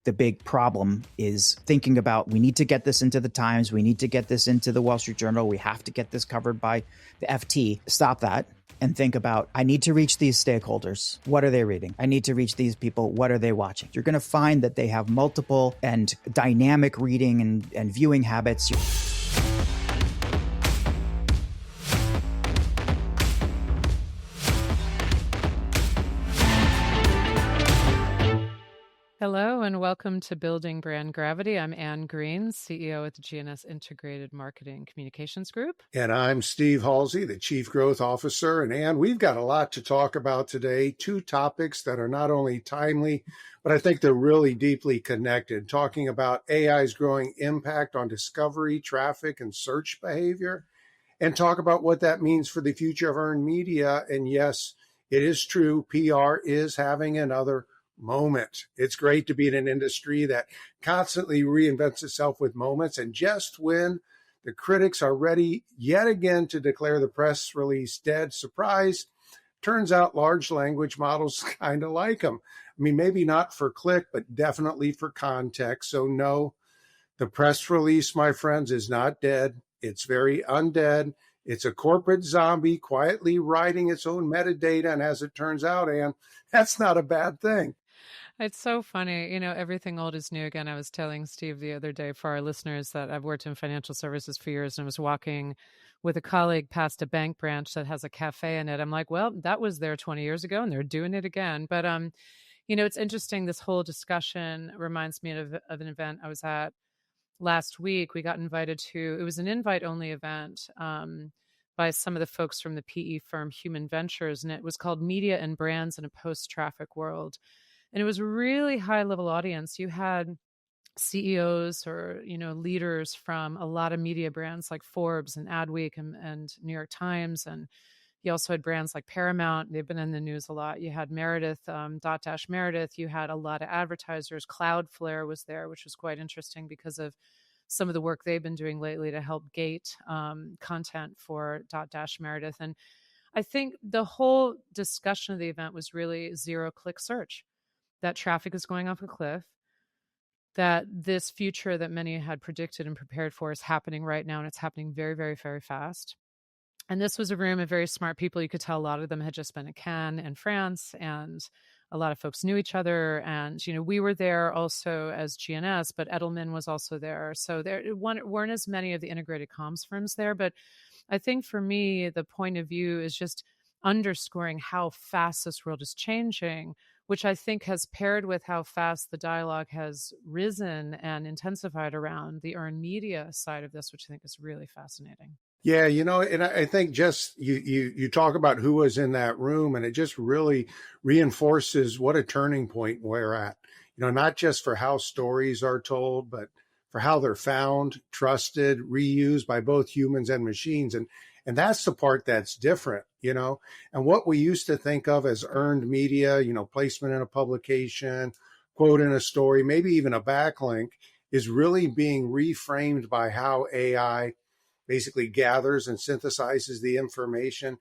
the big problem is thinking about, we need to get this into the Times, we need to get this into the Wall Street Journal, we have to get this covered by the FT. Stop that and think about, I need to reach these stakeholders. What are they reading? I need to reach these people. What are they watching? You're going to find that they have multiple and dynamic reading and viewing habits. Hello and welcome to Building Brand Gravity. I'm Ann Green, CEO at the GNS Integrated Marketing Communications Group. And I'm Steve Halsey, the Chief Growth Officer. And Ann, we've got a lot to talk about today. Two topics that are not only timely, but I think they're really deeply connected. Talking about AI's growing impact on discovery, traffic, and search behavior, and talk about what that means for the future of earned media. And yes, it is true, PR is having another moment. It's great to be in an industry that constantly reinvents itself with moments. And just when the critics are ready yet again to declare the press release dead, surprise, turns out large language models kind of like them. I mean, maybe not for click, but definitely for context. So no, the press release, my friends, is not dead. It's very undead. It's a corporate zombie quietly writing its own metadata. And as it turns out, Ann, that's not a bad thing. It's so funny. You know, everything old is new again. I was telling Steve the other day for our listeners that I've worked in financial services for years and I was walking with a colleague past a bank branch that has a cafe in it. I'm like, well, that was there 20 years ago and they're doing it again. But, you know, it's interesting. This whole discussion reminds me of an event I was at last week. We got invited to, it was an invite-only event by some of the folks from the PE firm Human Ventures, and it was called Media and Brands in a Post-Traffic World. And it was a really high-level audience. You had CEOs or, you know, leaders from a lot of media brands like Forbes and Adweek and New York Times. And you also had brands like Paramount. They've been in the news a lot. You had Meredith, Dotdash Meredith. You had a lot of advertisers. Cloudflare was there, which was quite interesting because of some of the work they've been doing lately to help gate content for Dotdash Meredith. And I think the whole discussion of the event was really zero-click search. That traffic is going off a cliff, that this future that many had predicted and prepared for is happening right now, and it's happening very, very, very fast. And this was a room of very smart people. You could tell a lot of them had just been at Cannes and France, and a lot of folks knew each other. And, you know, we were there also as GNS, but Edelman was also there. So there weren't as many of the integrated comms firms there. But I think for me, the point of view is just underscoring how fast this world is changing, which I think has paired with how fast the dialogue has risen and intensified around the earned media side of this, which I think is really fascinating. Yeah, you know, and I think just you talk about who was in that room, and it just really reinforces what a turning point we're at. You know, not just for how stories are told, but for how they're found, trusted, reused by both humans and machines. And that's the part that's different, you know, and what we used to think of as earned media, you know, placement in a publication, quote in a story, maybe even a backlink, is really being reframed by how AI basically gathers and synthesizes the information.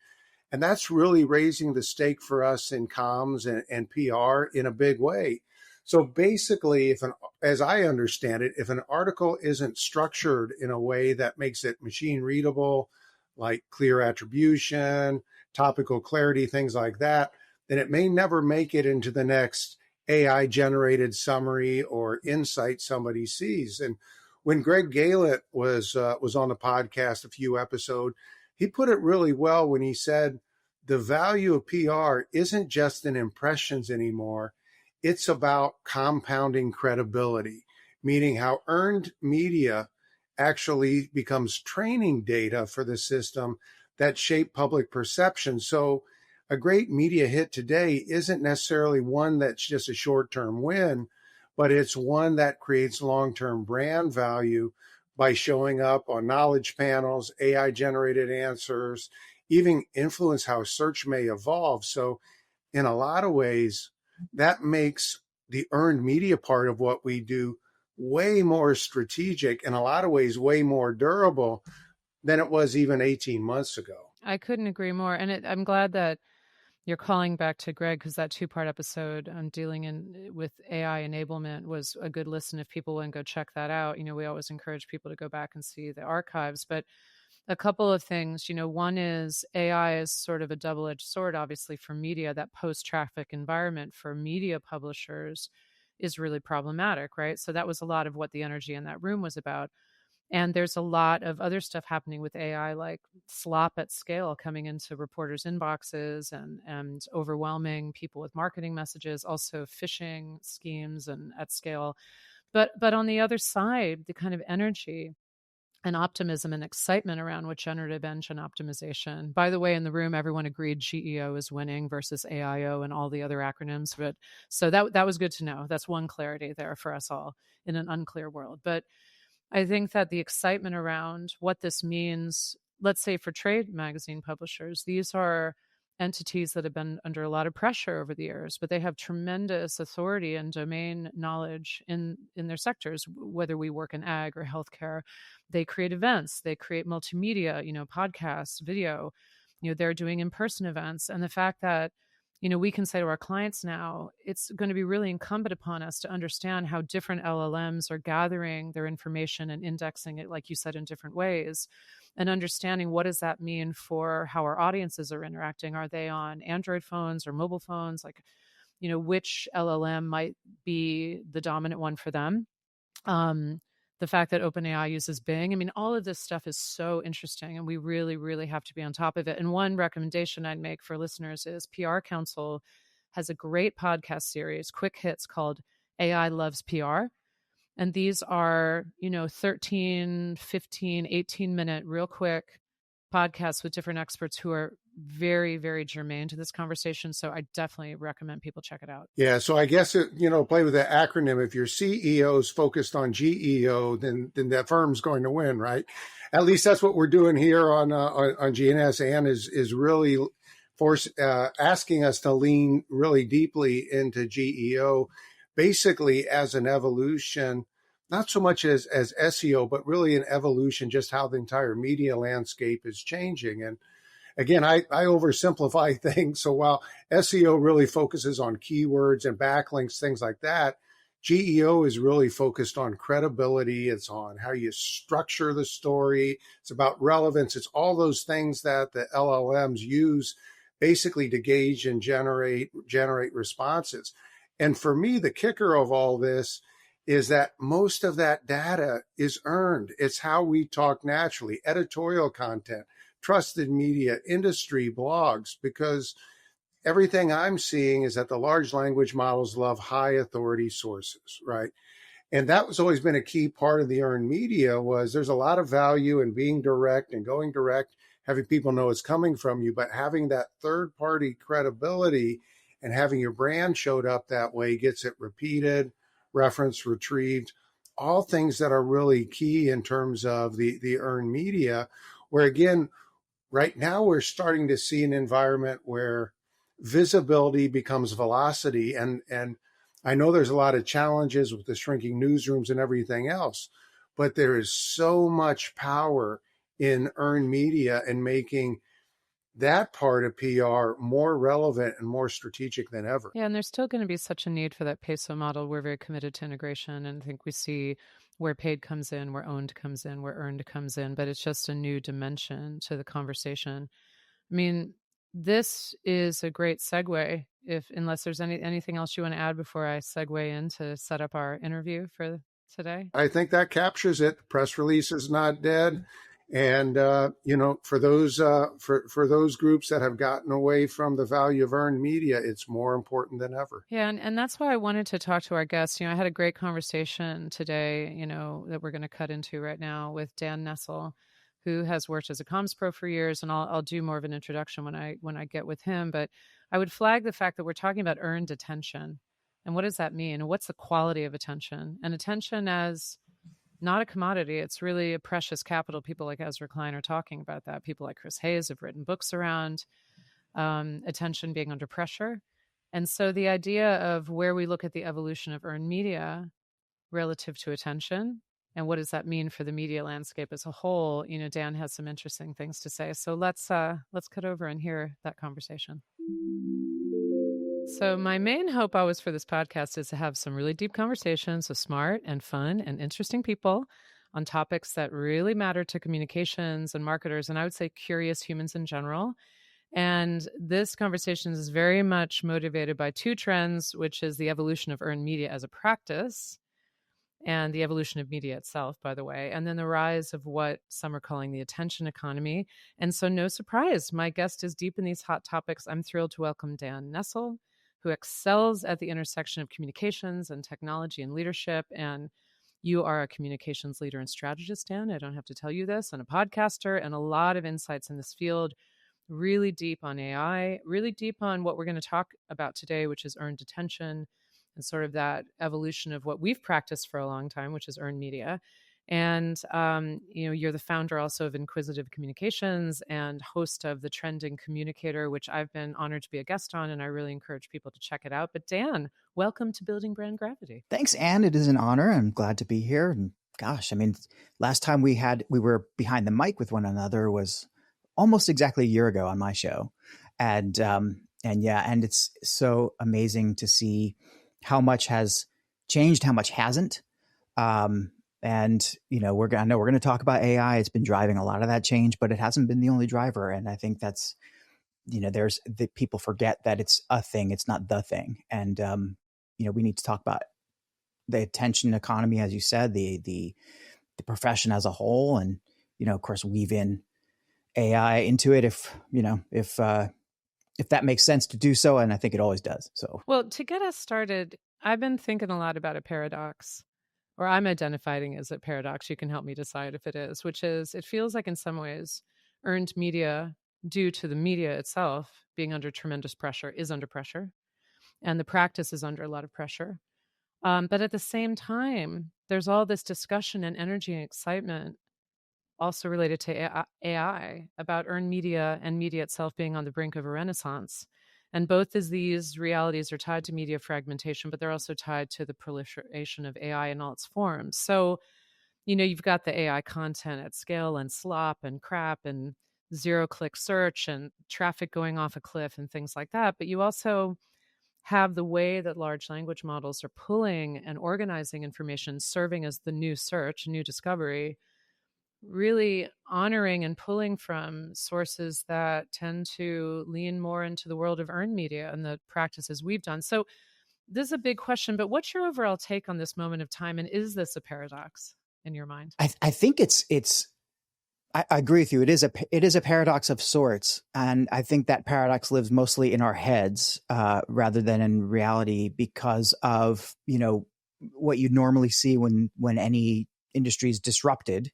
And that's really raising the stake for us in comms and PR in a big way. So basically, as I understand it, if an article isn't structured in a way that makes it machine readable, like clear attribution, topical clarity, things like that, then it may never make it into the next AI generated summary or insight somebody sees. And when Greg Gallant was on the podcast a few episodes, he put it really well when he said, the value of PR isn't just in impressions anymore. It's about compounding credibility, meaning how earned media actually becomes training data for the system that shape public perception. So a great media hit today isn't necessarily one that's just a short-term win, but it's one that creates long-term brand value by showing up on knowledge panels, AI-generated answers, even influence how search may evolve. So in a lot of ways, that makes the earned media part of what we do way more strategic, in a lot of ways, way more durable than it was even 18 months ago. I couldn't agree more. And I'm glad that you're calling back to Greg, because that 2-part episode on with AI enablement was a good listen. If people want to go check that out, we always encourage people to go back and see the archives. But a couple of things, one is AI is sort of a double-edged sword, obviously, for media. That post-traffic environment for media publishers is really problematic, right? So that was a lot of what the energy in that room was about. And there's a lot of other stuff happening with AI, like slop at scale coming into reporters' inboxes and overwhelming people with marketing messages, also phishing schemes and at scale. But on the other side, the kind of energy and optimism and excitement around with generative engine optimization. By the way, in the room, everyone agreed GEO is winning versus AIO and all the other acronyms. But so that was good to know. That's one clarity there for us all in an unclear world. But I think that the excitement around what this means, let's say for trade magazine publishers, these are entities that have been under a lot of pressure over the years, but they have tremendous authority and domain knowledge in their sectors, whether we work in ag or healthcare. They create events, they create multimedia, podcasts, video, they're doing in-person events. And the fact that we can say to our clients now, it's going to be really incumbent upon us to understand how different LLMs are gathering their information and indexing it, like you said, in different ways, and understanding what does that mean for how our audiences are interacting. Are they on Android phones or mobile phones? Like, which LLM might be the dominant one for them. The fact that OpenAI uses Bing. I mean, all of this stuff is so interesting, and we really, really have to be on top of it. And one recommendation I'd make for listeners is PR Council has a great podcast series, quick hits, called AI Loves PR. And these are, 13, 15, 18-minute, real quick podcasts with different experts who are very, very germane to this conversation. So I definitely recommend people check it out. Yeah. So I guess, play with the acronym. If your CEO is focused on GEO, then that firm's going to win, right? At least that's what we're doing here on GNS. Anne is really asking us to lean really deeply into GEO, basically as an evolution, not so much as SEO, but really an evolution, just how the entire media landscape is changing. And again, I oversimplify things. So while SEO really focuses on keywords and backlinks, things like that, GEO is really focused on credibility. It's on how you structure the story. It's about relevance. It's all those things that the LLMs use basically to gauge and generate responses. And for me, the kicker of all this is that most of that data is earned. It's how we talk naturally, editorial content, trusted media, industry, blogs, because everything I'm seeing is that the large language models love high authority sources, right? And that was always been a key part of the earned media. Was there's a lot of value in being direct and going direct, having people know it's coming from you, but having that third party credibility and having your brand showed up that way gets it repeated, referenced, retrieved, all things that are really key in terms of the earned media, where again, right now we're starting to see an environment where visibility becomes velocity. And I know there's a lot of challenges with the shrinking newsrooms and everything else, but there is so much power in earned media and making that part of PR more relevant and more strategic than ever. Yeah, and there's still going to be such a need for that peso model. We're very committed to integration, and I think we see where paid comes in, where owned comes in, where earned comes in, but it's just a new dimension to the conversation. I mean, this is a great segue, unless there's anything else you want to add before I segue in to set up our interview for today. I think that captures it. The press release is not dead. And, for those groups that have gotten away from the value of earned media, it's more important than ever. Yeah. And that's why I wanted to talk to our guests. I had a great conversation today, that we're going to cut into right now with Dan Nessel, who has worked as a comms pro for years. And I'll do more of an introduction when I get with him. But I would flag the fact that we're talking about earned attention. And what does that mean? And what's the quality of attention? And attention as not a commodity. It's really a precious capital. People like Ezra Klein are talking about that. People like Chris Hayes have written books around attention being under pressure. And so the idea of where we look at the evolution of earned media relative to attention and what does that mean for the media landscape as a whole, Dan has some interesting things to say. So let's cut over and hear that conversation. So my main hope always for this podcast is to have some really deep conversations with smart and fun and interesting people on topics that really matter to communications and marketers, and I would say curious humans in general. And this conversation is very much motivated by two trends, which is the evolution of earned media as a practice and the evolution of media itself, by the way, and then the rise of what some are calling the attention economy. And so, no surprise, my guest is deep in these hot topics. I'm thrilled to welcome Dan Nessel, who excels at the intersection of communications and technology and leadership. And you are a communications leader and strategist, Dan. I don't have to tell you this, and a podcaster, and a lot of insights in this field. Really deep on AI, really deep on what we're going to talk about today, which is earned attention and sort of that evolution of what we've practiced for a long time, which is earned media. And, you're the founder also of Inquisitive Communications and host of The Trending Communicator, which I've been honored to be a guest on, and I really encourage people to check it out. But Dan, welcome to Building Brand Gravity. Thanks, Anne. It is an honor. I'm glad to be here. And gosh, I mean, last time we were behind the mic with one another was almost exactly a year ago on my show. And it's so amazing to see how much has changed, how much hasn't. I know we're going to talk about AI. It's been driving a lot of that change, but it hasn't been the only driver. And I think that's, people forget that it's a thing. It's not the thing. And, we need to talk about the attention economy, as you said, the profession as a whole. And, of course, weave in AI into it if that makes sense to do so. And I think it always does. So, well, to get us started, I've been thinking a lot about a paradox, or I'm identifying as a paradox. You can help me decide if it is, which is it feels like in some ways earned media, due to the media itself being under tremendous pressure, is under pressure. And the practice is under a lot of pressure. But at the same time, there's all this discussion and energy and excitement also related to AI about earned media and media itself being on the brink of a renaissance. And both of these realities are tied to media fragmentation, but they're also tied to the proliferation of AI in all its forms. So, you've got the AI content at scale and slop and crap and zero-click search and traffic going off a cliff and things like that. But you also have the way that large language models are pulling and organizing information, serving as the new search, new discovery, really honoring and pulling from sources that tend to lean more into the world of earned media and the practices we've done. So this is a big question, but what's your overall take on this moment of time? And is this a paradox in your mind? I think I agree with you. It is a paradox of sorts. And I think that paradox lives mostly in our heads rather than in reality because of, what you normally see when any industry is disrupted.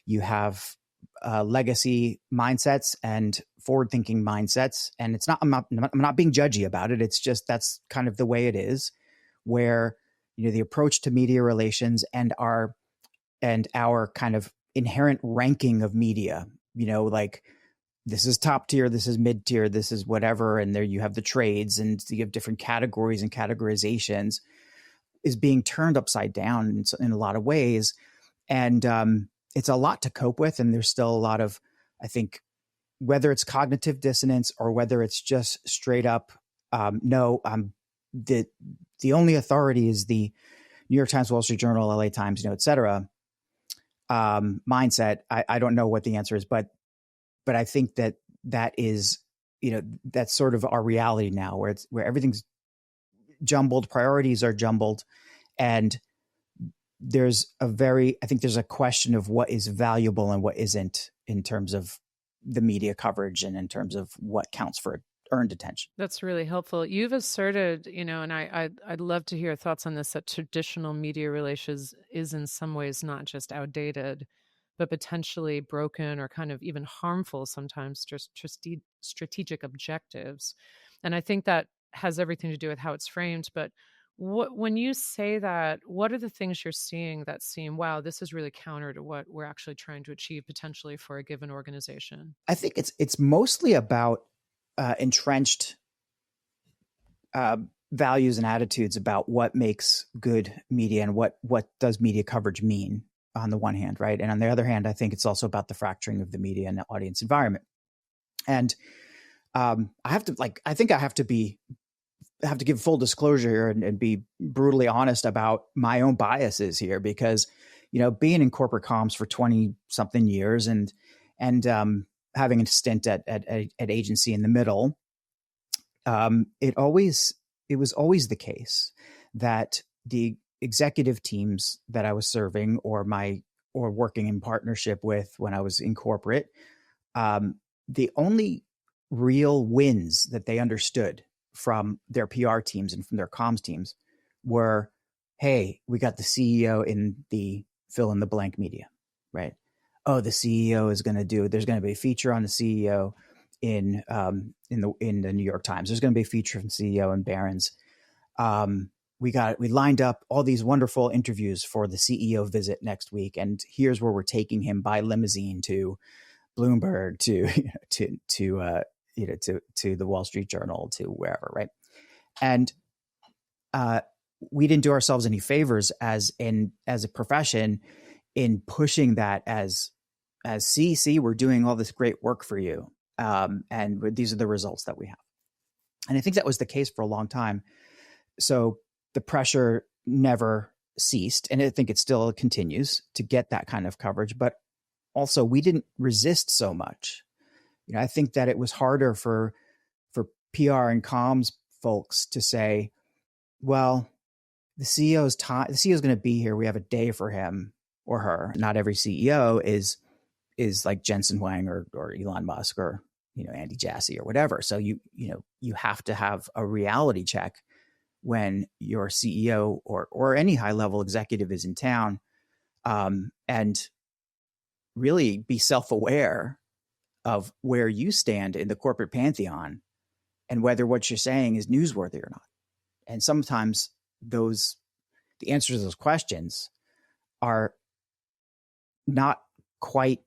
You have legacy mindsets and forward-thinking mindsets, and I'm not being judgy about it. It's just that's kind of the way it is, where the approach to media relations and our kind of inherent ranking of media. Like this is top tier, this is mid tier, this is whatever, and there you have the trades, and you have different categories and categorizations, is being turned upside down in a lot of ways. And it's a lot to cope with. And there's still a lot of, I think, whether it's cognitive dissonance or whether it's just straight up, the only authority is the New York Times, Wall Street Journal, LA Times, et cetera, mindset. I don't know what the answer is, but I think that is, that's sort of our reality now, where everything's jumbled, priorities are jumbled, and I think there's a question of what is valuable and what isn't in terms of the media coverage and in terms of what counts for earned attention. That's really helpful. You've asserted, and I'd love to hear your thoughts on this, that traditional media relations is in some ways not just outdated, but potentially broken or kind of even harmful sometimes, just strategic objectives. And I think that has everything to do with how it's framed. But when you say that, what are the things you're seeing that seem, wow, this is really counter to what we're actually trying to achieve potentially for a given organization? I think it's mostly about entrenched values and attitudes about what makes good media and what does media coverage mean on the one hand, right? And on the other hand, I think it's also about the fracturing of the media and the audience environment. And I think I have to give full disclosure here and be brutally honest about my own biases here, because, being in corporate comms for 20 something years and having a stint at agency in the middle, it was always the case that the executive teams that I was serving or working in partnership with when I was in corporate, the only real wins that they understood from their PR teams and from their comms teams were, hey, we got the CEO in the fill in the blank media, right? Oh, the CEO is going to there's going to be a feature on the CEO in the New York Times. There's going to be a feature from CEO in Barron's. We lined up all these wonderful interviews for the CEO visit next week, and here's where we're taking him by limousine to Bloomberg, to the Wall Street Journal, to wherever, right? And we didn't do ourselves any favors as a profession in pushing that as see, we're doing all this great work for you, and these are the results that we have. And I think that was the case for a long time. So the pressure never ceased, and I think it still continues to get that kind of coverage. But also, we didn't resist so much. I think that it was harder for PR and comms folks to say, well, the CEO is going to be here. We have a day for him or her. Not every CEO is like Jensen Huang or Elon Musk or Andy Jassy or whatever. So you have to have a reality check when your CEO or any high level executive is in town, and really be self-aware of where you stand in the corporate pantheon and whether what you're saying is newsworthy or not. And sometimes the answers to those questions are not quite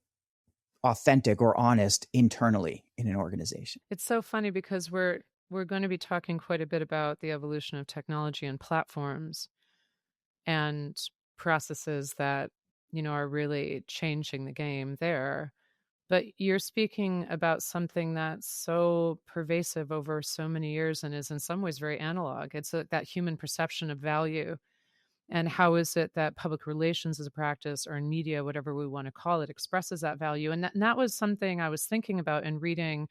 authentic or honest internally in an organization. It's so funny because we're going to be talking quite a bit about the evolution of technology and platforms and processes that, are really changing the game there. But you're speaking about something that's so pervasive over so many years and is in some ways very analog. It's that human perception of value. And how is it that public relations as a practice, or in media, whatever we want to call it, expresses that value? And that was something I was thinking about in reading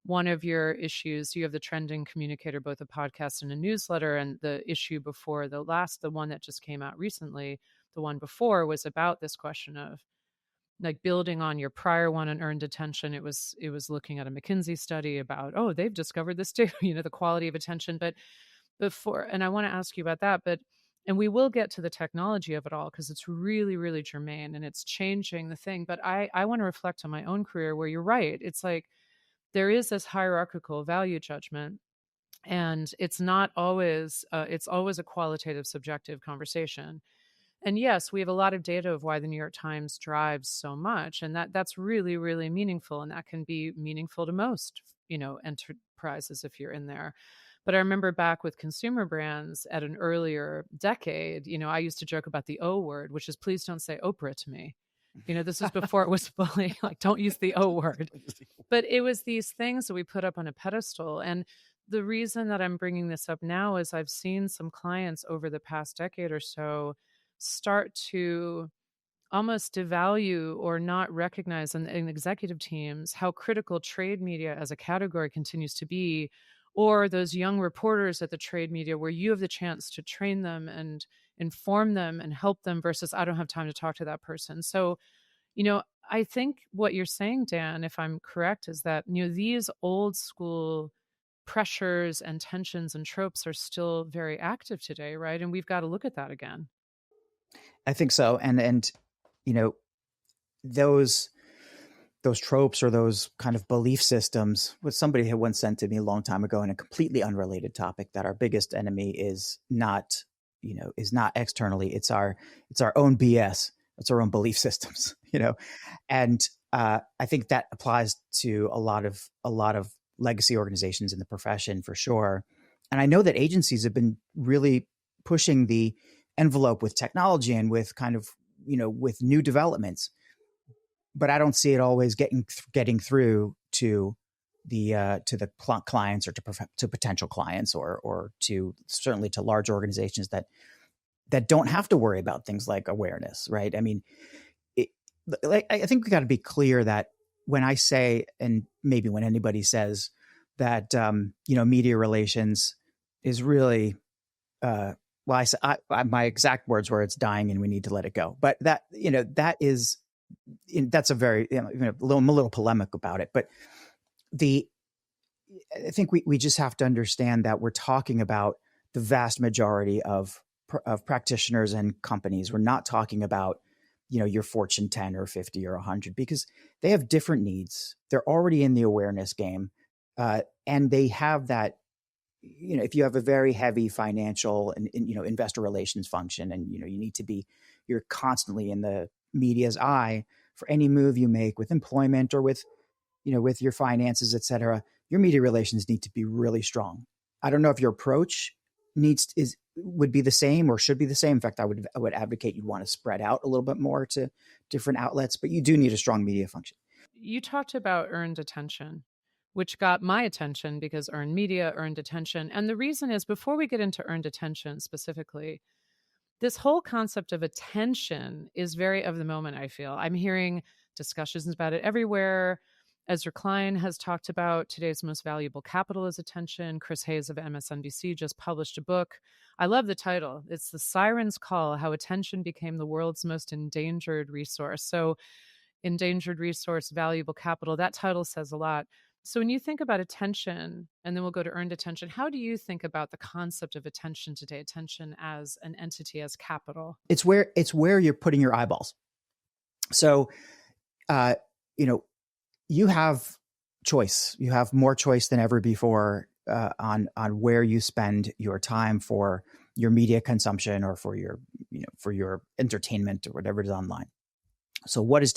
one of your issues. You have the Trending Communicator, both a podcast and a newsletter. And the issue before the one that just came out recently, the one before, was about this question of like building on your prior one on earned attention. It was looking at a McKinsey study about, they've discovered this too, the quality of attention. But before, and I want to ask you about that, and we will get to the technology of it all because it's really, really germane and it's changing the thing. But I want to reflect on my own career where you're right. It's like there is this hierarchical value judgment, and it's not always, it's always a qualitative, subjective conversation. And yes, we have a lot of data of why the New York Times drives so much. And that's really, really meaningful. And that can be meaningful to most, enterprises if you're in there. But I remember back with consumer brands at an earlier decade, I used to joke about the O word, which is please don't say Oprah to me. This is before it was fully like, don't use the O word. But it was these things that we put up on a pedestal. And the reason that I'm bringing this up now is I've seen some clients over the past decade or so start to almost devalue or not recognize in executive teams how critical trade media as a category continues to be, or those young reporters at the trade media where you have the chance to train them and inform them and help them versus I don't have time to talk to that person. So, I think what you're saying, Dan, if I'm correct, is that, these old school pressures and tensions and tropes are still very active today, right? And we've got to look at that again. I think so. And those tropes or those kind of belief systems, what somebody had once sent to me a long time ago in a completely unrelated topic, that our biggest enemy is not externally. It's our own BS. It's our own belief systems, and I think that applies to a lot of legacy organizations in the profession for sure. And I know that agencies have been really pushing the envelope with technology and with kind of, with new developments, but I don't see it always getting through to clients or to potential clients or to certainly to large organizations that don't have to worry about things like awareness, right? I mean, I think we got to be clear that when I say, and maybe when anybody says that, media relations is really, my exact words were it's dying and we need to let it go. But that's a very, I'm a little polemic about it. But I think we just have to understand that we're talking about the vast majority of practitioners and companies. We're not talking about, your Fortune 10 or 50 or 100, because they have different needs. They're already in the awareness game. And they have that, if you have a very heavy financial and investor relations function, and, you're constantly in the media's eye for any move you make with employment or with your finances, et cetera, your media relations need to be really strong. I don't know if your approach would be the same or should be the same. In fact, I would advocate you want to spread out a little bit more to different outlets, but you do need a strong media function. You talked about earned attention, which got my attention because earned media, earned attention. And the reason is, before we get into earned attention specifically, this whole concept of attention is very of the moment, I feel. I'm hearing discussions about it everywhere. Ezra Klein has talked about today's most valuable capital is attention. Chris Hayes of MSNBC just published a book. I love the title. It's The Siren's Call: How Attention Became the World's Most Endangered Resource. So, endangered resource, valuable capital, that title says a lot. So when you think about attention, and then we'll go to earned attention, how do you think about the concept of attention today, attention as an entity, as capital? It's where you're putting your eyeballs. So, you have choice. You have more choice than ever before on where you spend your time for your media consumption or for your entertainment or whatever it is online. So what is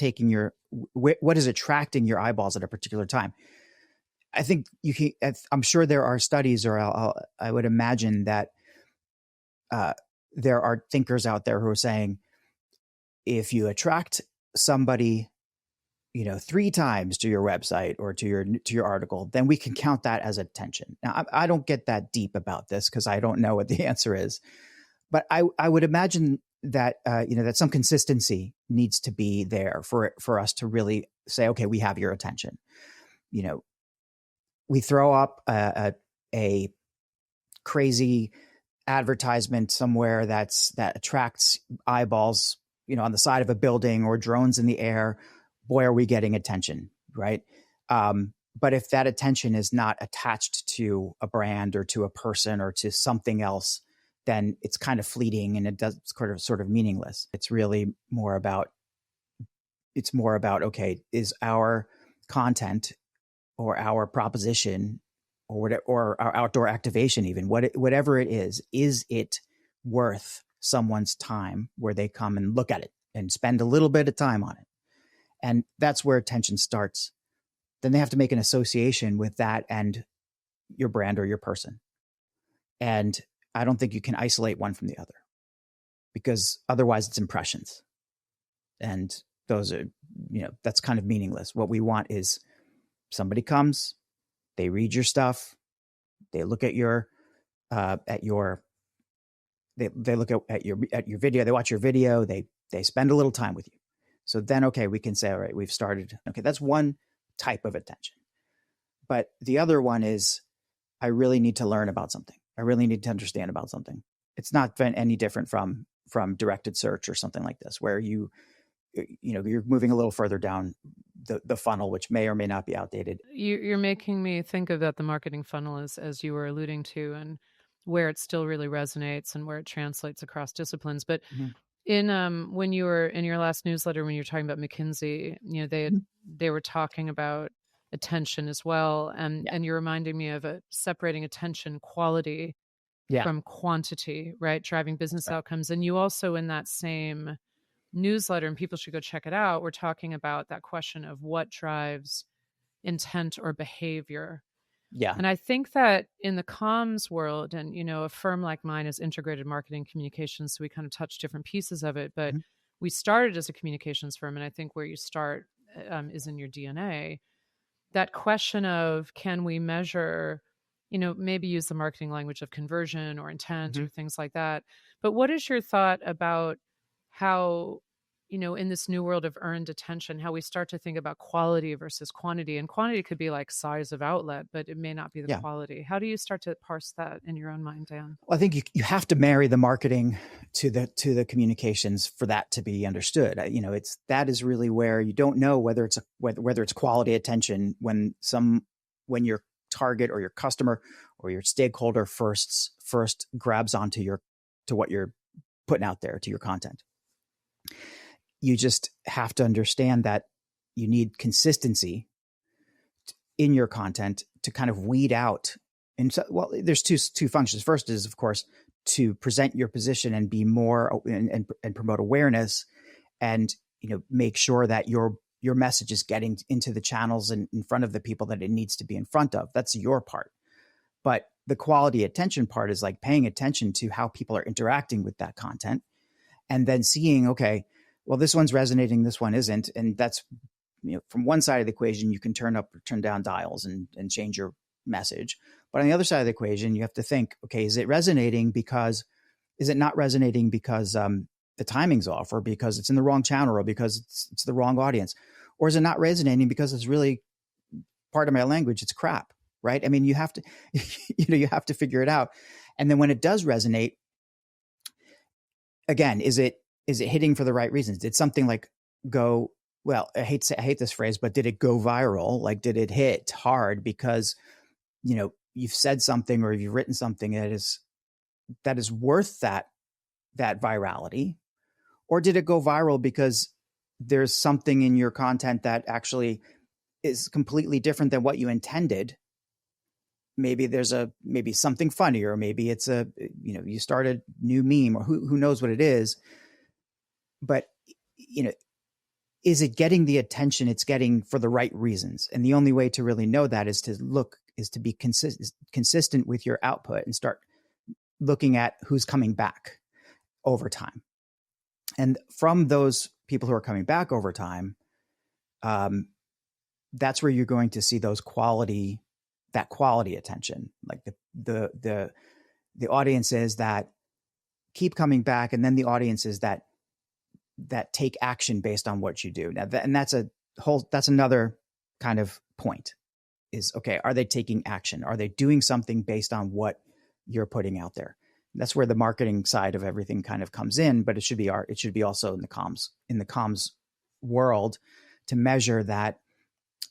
attracting your eyeballs at a particular time? I think I'm sure there are studies, or I would imagine that there are thinkers out there who are saying, if you attract somebody, 3 times to your website or to your article, then we can count that as attention. Now, I don't get that deep about this because I don't know what the answer is, but I would imagine that that some consistency needs to be there for us to really say, okay, we have your attention. We throw up a crazy advertisement somewhere that attracts eyeballs, on the side of a building or drones in the air. Boy, are we getting attention, right? But if that attention is not attached to a brand or to a person or to something else, then it's kind of fleeting and it's sort of meaningless. It's really more about, okay, is our content or our proposition or our outdoor activation, even whatever it is it worth someone's time where they come and look at it and spend a little bit of time on it? And that's where attention starts. Then they have to make an association with that and your brand or your person. And I don't think you can isolate one from the other, because otherwise it's impressions. And those are, that's kind of meaningless. What we want is somebody comes, they read your stuff, they look at your they look at your video, they watch your video, they spend a little time with you. So then, okay, we can say, all right, we've started. Okay, that's one type of attention. But the other one is, I really need to learn about something. I really need to understand about something. It's not any different from directed search or something like this, where you're moving a little further down the funnel, which may or may not be outdated. You're making me think of that the marketing funnel is, as you were alluding to, and where it still really resonates and where it translates across disciplines. But in when you were in your last newsletter, when you were talking about McKinsey, they were talking about attention as well, and you're reminding me of separating attention quality from quantity, right? Driving business outcomes. And you also, in that same newsletter, and people should go check it out, we're talking about that question of what drives intent or behavior. Yeah. And I think that in the comms world, and, a firm like mine is integrated marketing communications, so we kind of touch different pieces of it, but we started as a communications firm. And I think where you start is in your DNA. that question of, can we measure, maybe use the marketing language of conversion or intent or things like that. But what is your thought about how, in this new world of earned attention, how we start to think about quality versus quantity? And quantity could be like size of outlet, but it may not be the quality. How do you start to parse that in your own mind, Dan? Well, I think you have to marry the marketing to the communications for that to be understood. That is really where you don't know whether it's quality attention when your target or your customer or your stakeholder first grabs onto to what you're putting out there, to your content. You just have to understand that you need consistency in your content to kind of weed out. And so, well, there's two functions. First is, of course, to present your position and be more and promote awareness, and make sure that your message is getting into the channels and in front of the people that it needs to be in front of. That's your part. But the quality attention part is like paying attention to how people are interacting with that content, and then seeing, okay, well, this one's resonating, this one isn't. And that's, from one side of the equation, you can turn up or turn down dials and change your message. But on the other side of the equation, you have to think, okay, is it not resonating because the timing's off, or because it's in the wrong channel, or because it's the wrong audience? Or is it not resonating because it's really, part of my language, it's crap, right? I mean, you have to, you have to figure it out. And then when it does resonate, again, is it hitting for the right reasons? Did something like go, well, I hate this phrase, but did it go viral? Like, did it hit hard because, you've said something or you've written something that is worth that virality? Or did it go viral because there's something in your content that actually is completely different than what you intended? Maybe there's maybe something funny, or maybe it's you start a new meme, or who knows what it is. But, is it getting the attention it's getting for the right reasons? And the only way to really know that is to be consistent with your output and start looking at who's coming back over time. And from those people who are coming back over time, that's where you're going to see that quality attention, like the audiences that keep coming back, and then the audiences that take action based on what you do. Now, that's another kind of point, is, okay, are they taking action? Are they doing something based on what you're putting out there? That's where the marketing side of everything kind of comes in, but it should be also in the comms world, to measure that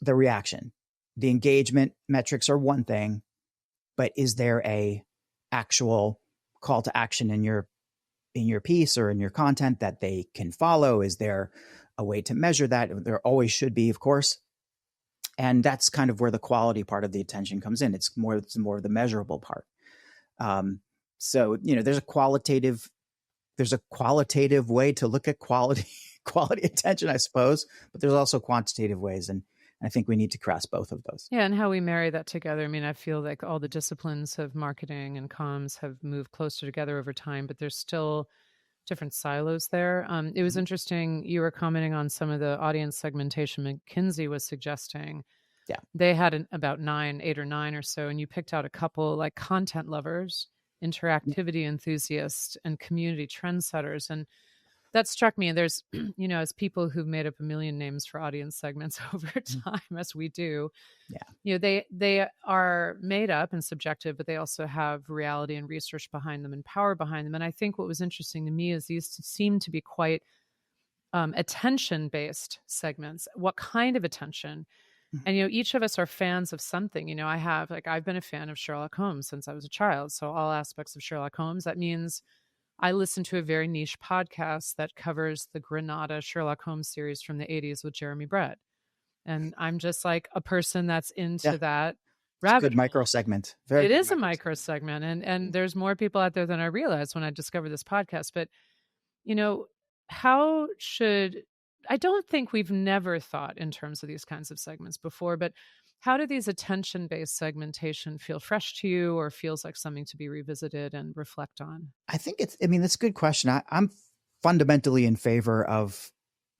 the reaction, the engagement metrics are one thing, but is there a actual call to action in your piece or in your content that they can follow? Is there a way to measure that? There always should be, of course. And that's kind of where the quality part of the attention comes in. It's more of the measurable part. So, there's a qualitative way to look at quality attention, I suppose, but there's also quantitative ways. And I think we need to grasp both of those. Yeah. And how we marry that together. I mean, I feel like all the disciplines of marketing and comms have moved closer together over time, but there's still different silos there. It was interesting. You were commenting on some of the audience segmentation McKinsey was suggesting. Yeah. They had about 8 or 9 or so, and you picked out a couple, like content lovers, interactivity enthusiasts, and community trendsetters. And that struck me. And there's, as people who've made up a million names for audience segments over time, as we do, they are made up and subjective, but they also have reality and research behind them and power behind them. And I think what was interesting to me is these seem to be quite attention-based segments. What kind of attention? And, each of us are fans of something. I've been a fan of Sherlock Holmes since I was a child. So all aspects of Sherlock Holmes, that means I listen to a very niche podcast that covers the Granada Sherlock Holmes series from the 80s with Jeremy Brett. And I'm just like a person that's into that rabbit. It's a good micro segment. It is a micro segment. And there's more people out there than I realized when I discovered this podcast. But, I don't think we've never thought in terms of these kinds of segments before, but how do these attention-based segmentation feel fresh to you, or feels like something to be revisited and reflect on? I think that's a good question. I'm fundamentally in favor of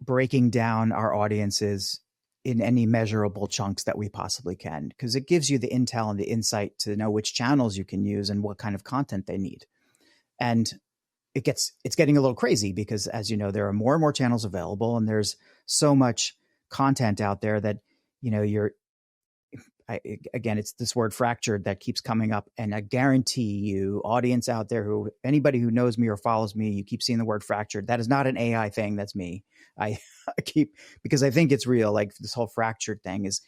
breaking down our audiences in any measurable chunks that we possibly can, because it gives you the intel and the insight to know which channels you can use and what kind of content they need. And it's getting a little crazy because, as you know, there are more and more channels available, and there's so much content out there that, again, it's this word fractured that keeps coming up. And I guarantee you, audience out there, anybody who knows me or follows me, you keep seeing the word fractured. That is not an AI thing. That's me. I keep, because I think it's real. Like this whole fractured thing is,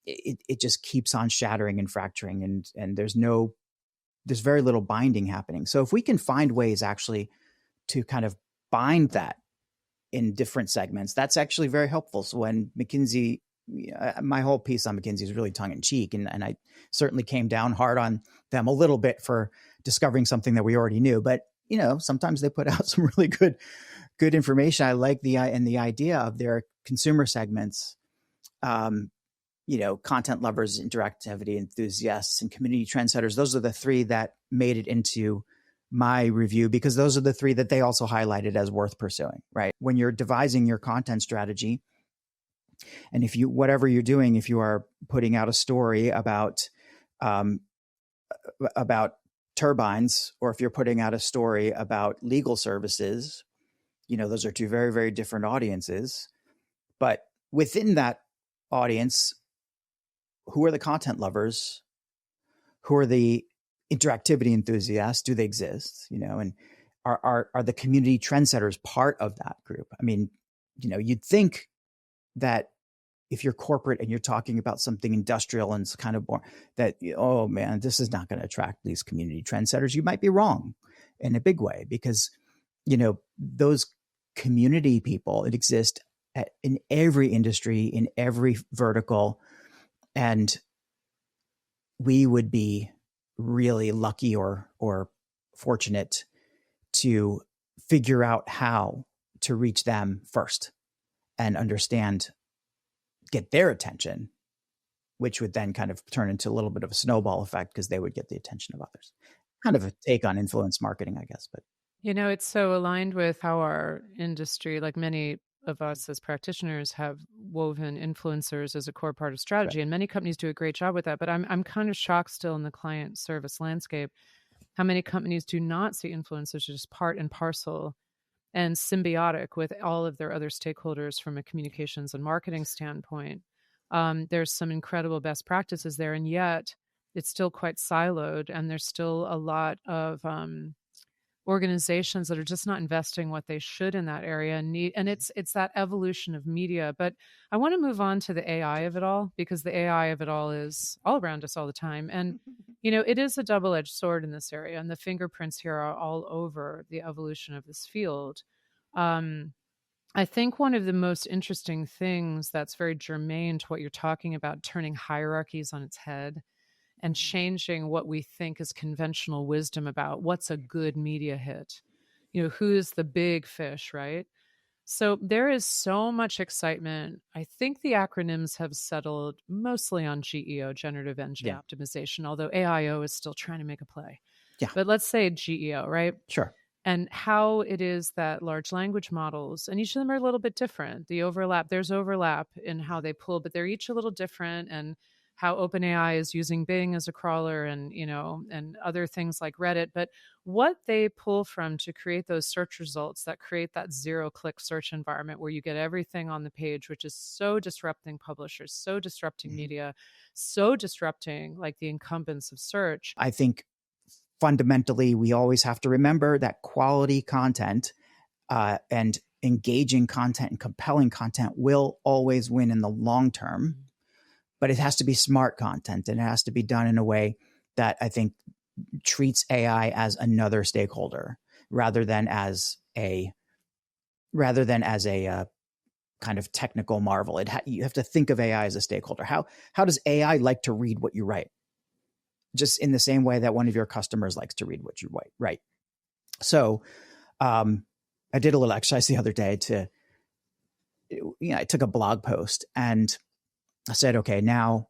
it just keeps on shattering and fracturing, and there's very little binding happening. So if we can find ways actually to kind of bind that in different segments, that's actually very helpful. So when McKinsey, my whole piece on McKinsey is really tongue in cheek, and I certainly came down hard on them a little bit for discovering something that we already knew. But sometimes they put out some really good information. I like the idea of their consumer segments, content lovers, interactivity enthusiasts, and community trendsetters. Those are the three that made it into my review, because those are the three that they also highlighted as worth pursuing, right? When you're devising your content strategy, and whatever you're doing, if you are putting out a story about turbines, or if you're putting out a story about legal services, those are two very, very different audiences. But within that audience, who are the content lovers? Who are the interactivity enthusiasts? Do they exist? And are the community trendsetters part of that group? I mean, you'd think that if you're corporate and you're talking about something industrial and it's kind of more that, oh man, this is not going to attract these community trendsetters. You might be wrong in a big way, because, those community people, it exist in every industry, in every vertical. And we would be really lucky or fortunate to figure out how to reach them first and get their attention, which would then kind of turn into a little bit of a snowball effect, because they would get the attention of others. Kind of a take on influence marketing, I guess. But it's so aligned with how our industry, like many of us as practitioners, have woven influencers as a core part of strategy. Right. And many companies do a great job with that. But I'm kind of shocked still in the client service landscape how many companies do not see influencers as just part and parcel and symbiotic with all of their other stakeholders from a communications and marketing standpoint. There's some incredible best practices there, and yet it's still quite siloed, and there's still a lot of organizations that are just not investing what they should in that area, and it's that evolution of media. But I want to move on to the AI of it all, because the AI of it all is all around us all the time. And, it is a double-edged sword in this area, and the fingerprints here are all over the evolution of this field. I think one of the most interesting things that's very germane to what you're talking about, turning hierarchies on its head and changing what we think is conventional wisdom about what's a good media hit, who's the big fish, right? So there is so much excitement. I think the acronyms have settled mostly on GEO, generative engine optimization, although AIO is still trying to make a play. Yeah. But let's say GEO, right? Sure. And how it is that large language models, and each of them are a little bit different. There's overlap in how they pull, but they're each a little different. And how OpenAI is using Bing as a crawler, and and other things like Reddit, but what they pull from to create those search results that create that zero-click search environment where you get everything on the page, which is so disrupting publishers, so disrupting media, so disrupting like the incumbents of search. I think fundamentally we always have to remember that quality content and engaging content and compelling content will always win in the long term. But it has to be smart content, and it has to be done in a way that I think treats AI as another stakeholder rather than as a kind of technical marvel. You have to think of AI as a stakeholder. How does AI like to read what you write? Just in the same way that one of your customers likes to read what you write. So I did a little exercise the other day I took a blog post and I said, okay, now,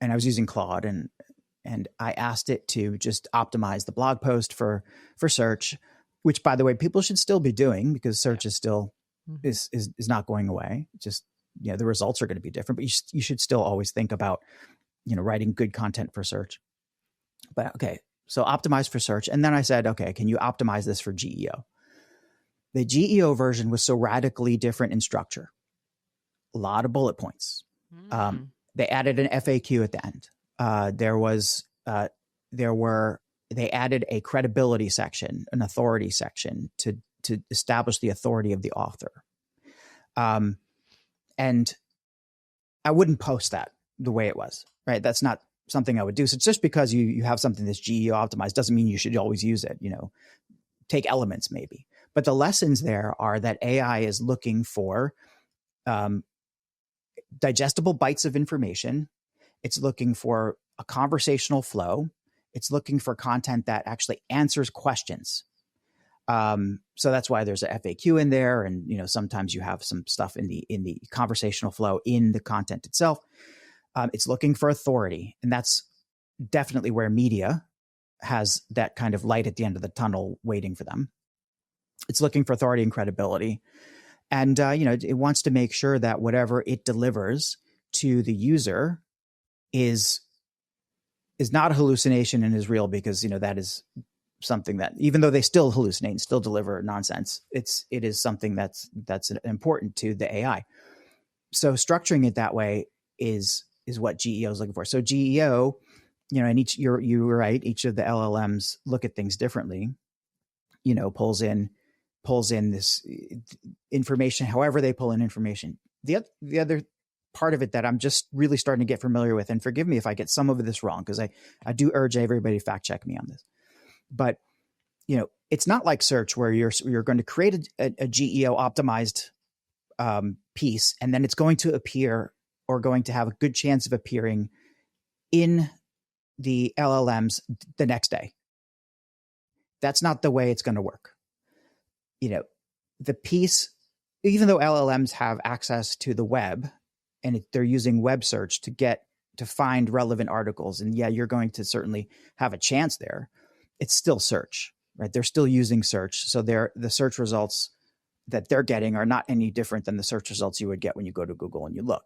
and I was using Claude and I asked it to just optimize the blog post for search, which, by the way, people should still be doing, because search is still is not going away. Just the results are going to be different, but you should still always think about, writing good content for search. But okay, so optimize for search. And then I said, okay, can you optimize this for GEO? The GEO version was so radically different in structure. A lot of bullet points. They added an FAQ at the end. They added a credibility section, an authority section to establish the authority of the author. And I wouldn't post that the way it was, right? That's not something I would do. So just because you have something that's GEO optimized doesn't mean you should always use it, take elements maybe. But the lessons there are that AI is looking for digestible bites of information. It's looking for a conversational flow. It's looking for content that actually answers questions. So that's why there's a FAQ in there. And, sometimes you have some stuff in the conversational flow in the content itself. It's looking for authority. And that's definitely where media has that kind of light at the end of the tunnel waiting for them. It's looking for authority and credibility. And, it wants to make sure that whatever it delivers to the user is not a hallucination and is real, because, that is something that, even though they still hallucinate and still deliver nonsense, it is something that's important to the AI. So structuring it that way is what GEO is looking for. So GEO, and you were right, each of the LLMs look at things differently, pulls in this information, however they pull in information. The other part of it that I'm just really starting to get familiar with, and forgive me if I get some of this wrong, because I do urge everybody to fact check me on this. But, it's not like search where you're going to create a GEO optimized piece, and then it's going to appear, or going to have a good chance of appearing in the LLMs the next day. That's not the way it's going to work. The piece, even though LLMs have access to the web and they're using web search to find relevant articles, and you're going to certainly have a chance there, it's still search, right? They're still using search. So the search results that they're getting are not any different than the search results you would get when you go to Google and you look.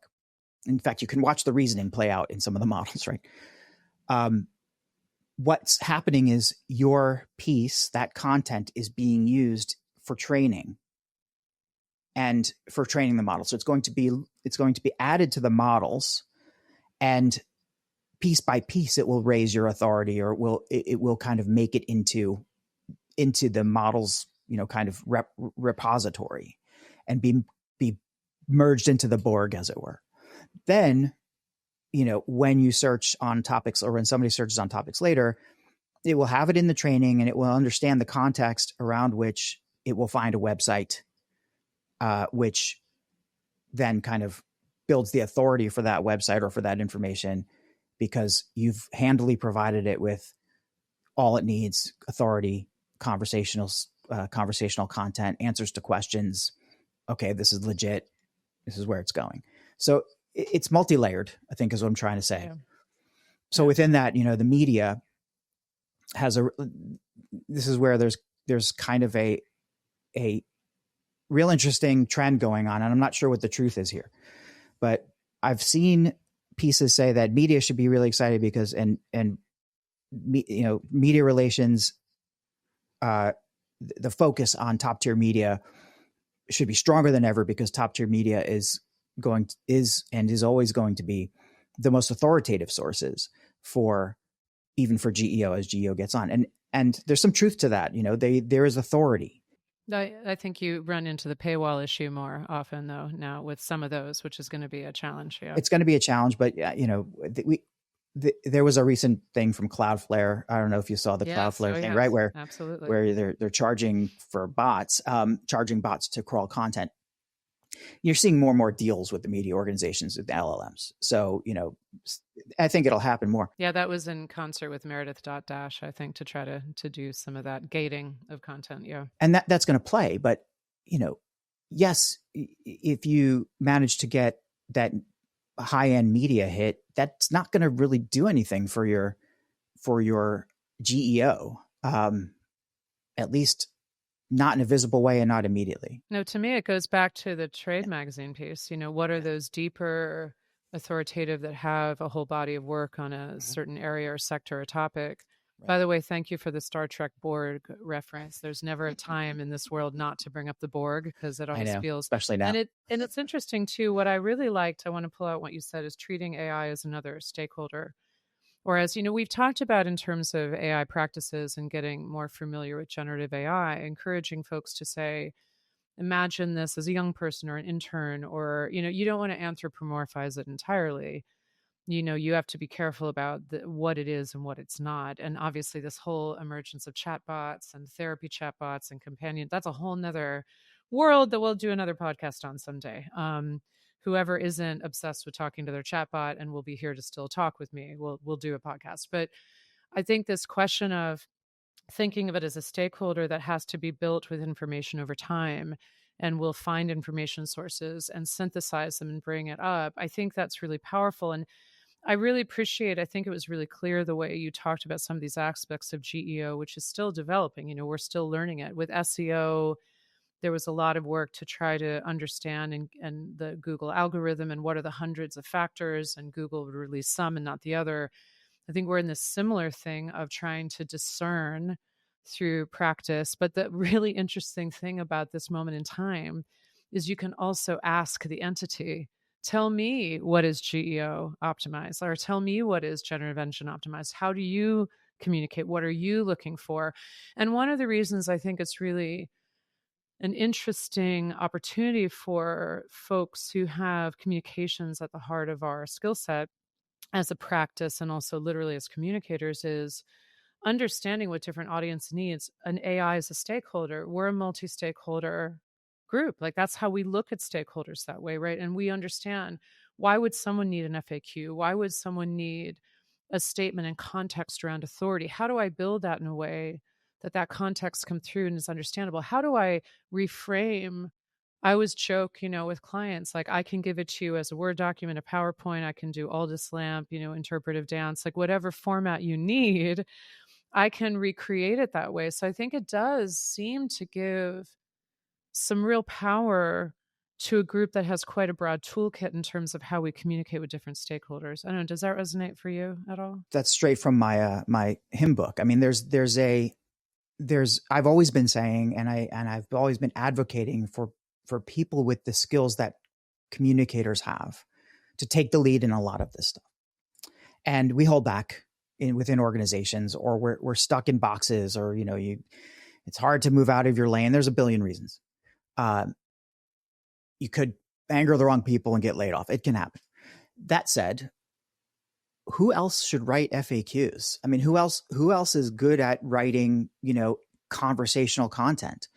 In fact, you can watch the reasoning play out in some of the models, right? What's happening is your piece, that content, is being used for training and for training the model. So it's going to be added to the models, and piece by piece, it will raise your authority, or it will kind of make it into the model's, kind of repository, and be merged into the Borg, as it were. Then, when you search on topics, or when somebody searches on topics later, it will have it in the training, and it will understand the context around which it will find a website, which then kind of builds the authority for that website or for that information, because you've handily provided it with all it needs: authority, conversational content, answers to questions. Okay, this is legit. This is where it's going. So it's multi-layered, I think, is what I'm trying to say. Yeah. So within that, the media has this is where there's kind of a real interesting trend going on. And I'm not sure what the truth is here, but I've seen pieces say that media should be really excited because, media relations, the focus on top tier media should be stronger than ever, because top tier media is always going to be the most authoritative sources for GEO as GEO gets on. And there's some truth to that. There is authority. I think you run into the paywall issue more often, though, now with some of those, which is going to be a challenge. Yeah. It's going to be a challenge, but there was a recent thing from Cloudflare. I don't know if you saw the Cloudflare thing, right? Where absolutely, where they're charging for bots, charging bots to crawl content. You're seeing more and more deals with the media organizations, with the LLMs. So, I think it'll happen more. Yeah, that was in concert with Meredith.Dash, I think, to try to do some of that gating of content. Yeah. And that's going to play. But, yes, if you manage to get that high-end media hit, that's not going to really do anything for your GEO. At least not in a visible way and not immediately. No, to me, it goes back to the trade magazine piece. What are those deeper authoritative that have a whole body of work on a certain area or sector or topic? Right. By the way, thank you for the Star Trek Borg reference. There's never a time in this world not to bring up the Borg, because it always feels, especially now. And it's interesting too. What I really liked, I want to pull out what you said, is treating AI as another stakeholder. Whereas, we've talked about in terms of AI practices and getting more familiar with generative AI, encouraging folks to say, imagine this as a young person or an intern, or, you don't want to anthropomorphize it entirely. You have to be careful about what it is and what it's not. And obviously this whole emergence of chatbots and therapy chatbots and companion, that's a whole nother world that we'll do another podcast on someday. Whoever isn't obsessed with talking to their chatbot and will be here to still talk with me, we'll do a podcast. But I think this question of thinking of it as a stakeholder that has to be built with information over time and will find information sources and synthesize them and bring it up, I think that's really powerful. And I really appreciate, I think it was really clear the way you talked about some of these aspects of GEO, which is still developing. We're still learning it. With SEO, there was a lot of work to try to understand and the Google algorithm and what are the hundreds of factors, and Google would release some and not the other. I think we're in this similar thing of trying to discern through practice. But the really interesting thing about this moment in time is you can also ask the entity, tell me what is GEO optimized, or tell me what is generative engine optimized. How do you communicate? What are you looking for? And one of the reasons I think it's really an interesting opportunity for folks who have communications at the heart of our skill set as a practice and also literally as communicators is understanding what different audience needs. An AI is a stakeholder. We're a multi-stakeholder group. Like, that's how we look at stakeholders that way, right? And we understand, why would someone need an FAQ? Why would someone need a statement and context around authority? How do I build that in a way that context come through and is understandable? How do I reframe? I always joke, with clients, like, I can give it to you as a Word document, a PowerPoint, I can do Aldous Lamp, interpretive dance, like whatever format you need, I can recreate it that way. So I think it does seem to give some real power to a group that has quite a broad toolkit in terms of how we communicate with different stakeholders. I don't know, does that resonate for you at all? That's straight from my my hymn book. I mean, I've always been saying, and I've always been advocating for people with the skills that communicators have to take the lead in a lot of this stuff. And we hold back within organizations, or we're stuck in boxes, or, it's hard to move out of your lane. There's a billion reasons. You could anger the wrong people and get laid off. It can happen. That said, who else should write FAQs? I mean, who else is good at writing, conversational content?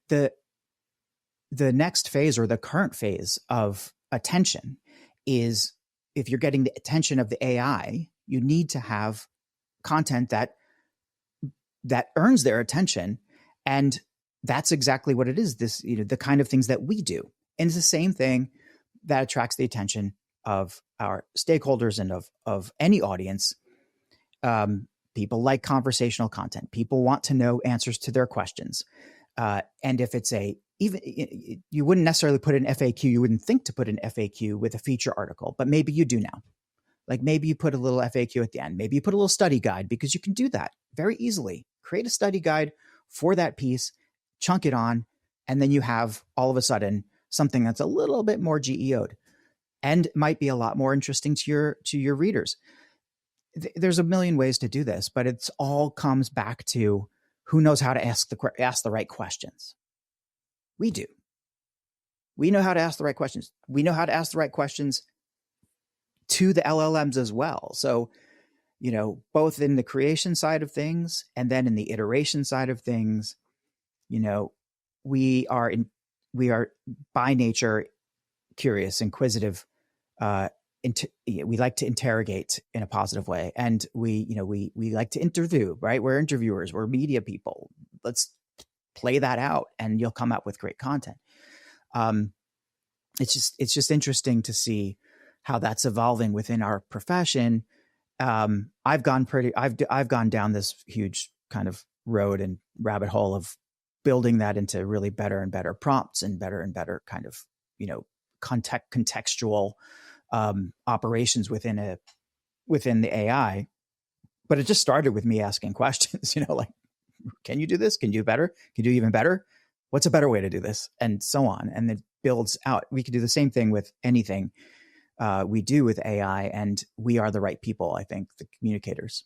The next phase, or the current phase of attention, is, if you're getting the attention of the AI, you need to have content that earns their attention. And that's exactly what it is. This, the kind of things that we do. And it's the same thing that attracts the attention of our stakeholders and of any audience. People like conversational content. People want to know answers to their questions. And if it's you wouldn't necessarily put an FAQ, you wouldn't think to put an FAQ with a feature article, but maybe you do now. Like, maybe you put a little FAQ at the end. Maybe you put a little study guide, because you can do that very easily. Create a study guide for that piece, chunk it on, and then you have all of a sudden something that's a little bit more GEO'd and might be a lot more interesting to your readers. There's a million ways to do this, but it's all comes back to who knows how to ask the right questions. We do. We know how to ask the right questions. We know how to ask the right questions to the LLMs as well. So, both in the creation side of things and then in the iteration side of things, we are by nature curious, inquisitive. We like to interrogate in a positive way, and we like to interview. Right? We're interviewers. We're media people. Let's play that out, and you'll come up with great content. It's just interesting to see how that's evolving within our profession. I've gone down this huge kind of road and rabbit hole of building that into really better and better prompts and better kind of, contextual operations within the AI. But it just started with me asking questions, like, can you do this? Can you do better? Can you do even better? What's a better way to do this? And so on. And it builds out. We could do the same thing with anything we do with AI, and we are the right people, I think, the communicators.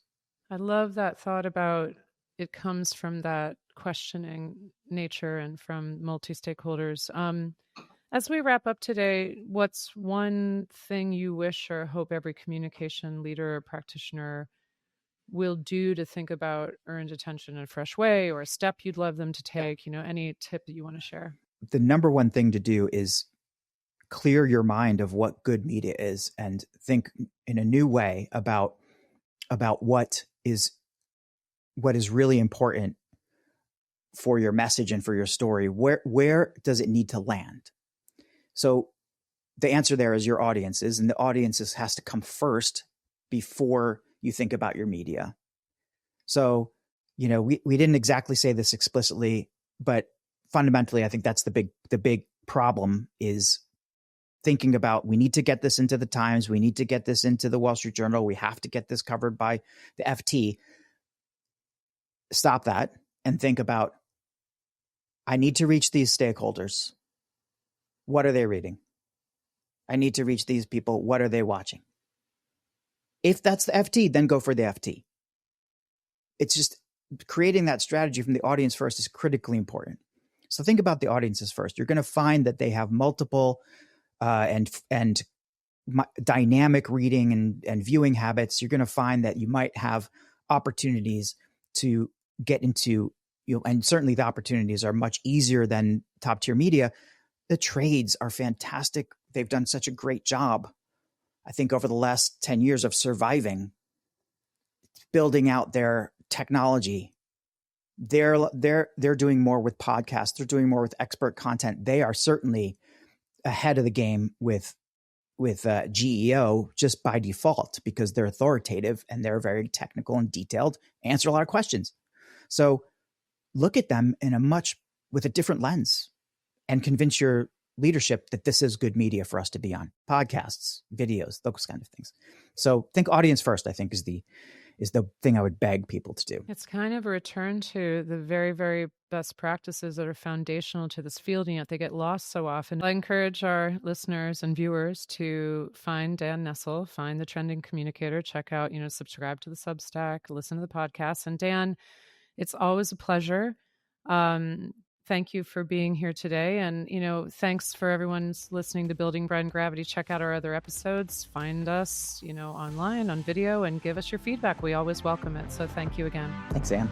I love that thought about it comes from that questioning nature and from multi-stakeholders. As we wrap up today, what's one thing you wish or hope every communication leader or practitioner will do to think about earned attention in a fresh way, or a step you'd love them to take? Any tip that you want to share? The number one thing to do is clear your mind of what good media is and think in a new way about what is really important for your message and for your story. Where does it need to land? So the answer there is your audiences, and the audiences has to come first before you think about your media. So, we didn't exactly say this explicitly, but fundamentally, I think that's the big problem is thinking about, we need to get this into the Times. We need to get this into the Wall Street Journal. We have to get this covered by the FT. Stop that and think about, I need to reach these stakeholders. What are they reading? I need to reach these people. What are they watching? If that's the FT, then go for the FT. It's just creating that strategy from the audience first is critically important. So think about the audiences first. You're going to find that they have multiple and dynamic reading and viewing habits. You're going to find that you might have opportunities to get into, and certainly the opportunities are much easier than top tier media. The trades are fantastic. They've done such a great job, I think, over the last 10 years of surviving, building out their technology. They're doing more with podcasts. They're doing more with expert content. They are certainly ahead of the game with GEO just by default, because they're authoritative and they're very technical and detailed, answer a lot of questions. So look at them with a different lens and convince your leadership that this is good media for us to be on. Podcasts, videos, those kind of things. So think audience first, I think, is the thing I would beg people to do. It's kind of a return to the very, very best practices that are foundational to this field, and yet they get lost so often. I encourage our listeners and viewers to find Dan Nessel, find the Trending Communicator, check out, subscribe to the Substack, listen to the podcast. And Dan, it's always a pleasure. Thank you for being here today. And, thanks for everyone's listening to Building Brand Gravity. Check out our other episodes. Find us, online, on video, and give us your feedback. We always welcome it. So thank you again. Thanks, Anne.